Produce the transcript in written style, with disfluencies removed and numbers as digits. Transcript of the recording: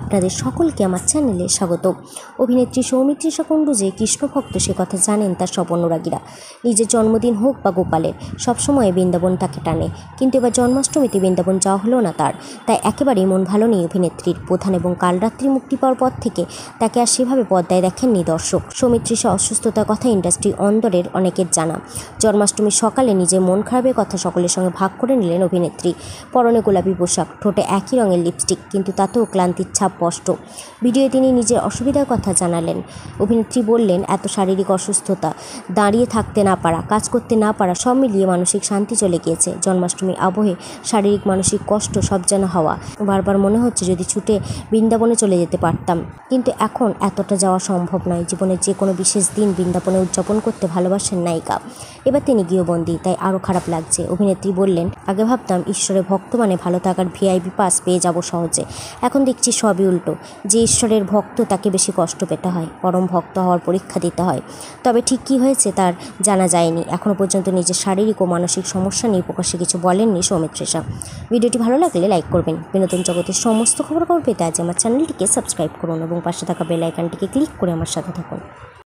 আপনাদের সকলকে আমার চ্যানেলে স্বাগত। অভিনেত্রী সৌমিত্রিষা কুণ্ডু যে কৃষ্ণভক্ত সে কথা জানেন তার সব অনুরাগীরা। নিজের জন্মদিন হোক বা গোপালের, সবসময় বৃন্দাবন তাকে টানে। কিন্তু এবার জন্মাষ্টমীতে বৃন্দাবন যাওয়া হলো না তার, তাই একেবারেই মন ভালো নেই অভিনেত্রীর। প্রধান এবং কালরাত্রি মুক্তি পাওয়ার পর থেকে তাকে আর সেভাবে পর্দায় দেখেননি দর্শক। সৌমিত্রিষা অসুস্থতার কথা ইন্ডাস্ট্রি অন্দরের অনেকের জানা। জন্মাষ্টমীর সকালে নিজের মন খারাপের কথা সকলের সঙ্গে ভাগ করে নিলেন অভিনেত্রী। পরনে গোলাপি পোশাক, ঠোঁটে একই রঙের লিপস্টিক, কিন্তু তাতেও ক্লান্তির ছাপ স্পষ্ট। ভিডিওয়ে তিনি নিজের অসুবিধার কথা জানালেন। অভিনেত্রী বললেন, এত শারীরিক অসুস্থতা, দাঁড়িয়ে থাকতে না পারা, কাজ করতে না পারা, সব মিলিয়ে মানসিক শান্তি চলে গিয়েছে। জন্মাষ্টমীর আবহে শারীরিক মানসিক কষ্ট সব যেন হাওয়া। বারবার মনে হচ্ছে যদি ছুটে বৃন্দাবনে চলে যেতে পারতাম, কিন্তু এখন এতটা যাওয়া সম্ভব নয়। জীবনের যে কোনো বিশেষ দিন বৃন্দাবনে উদযাপন করতে ভালোবাসেন নায়িকা। এবার তিনি গৃহবন্দী, তাই আরও খারাপ লাগছে। অভিনেত্রী বললেন, আগে ভাবতাম ঈশ্বরের ভক্ত মানে ভালো থাকার ভিআইপি পাস পেয়ে যাব সহজে, এখন দেখছি সবই উল্টো। যে ঈশ্বরের ভক্ত তাকে বেশি কষ্ট পেতে হয়, পরম ভক্ত হওয়ার পরীক্ষা দিতে হয়। তবে ঠিক কী হয়েছে তার জানা যায়নি। এখনও পর্যন্ত নিজের শারীরিক ও মানসিক সমস্যা নিয়ে প্রকাশ্যে কিছু বলেননি সৌমিত্রিষা। ভিডিওটি ভালো লাগলে লাইক করবেন। বিনোদন জগতের সমস্ত খবর পেতে আজ আমার চ্যানেলটিকে সাবস্ক্রাইব করুন এবং পাশে থাকা বেল আইকনটিকে ক্লিক করে আমার সাথে থাকুন।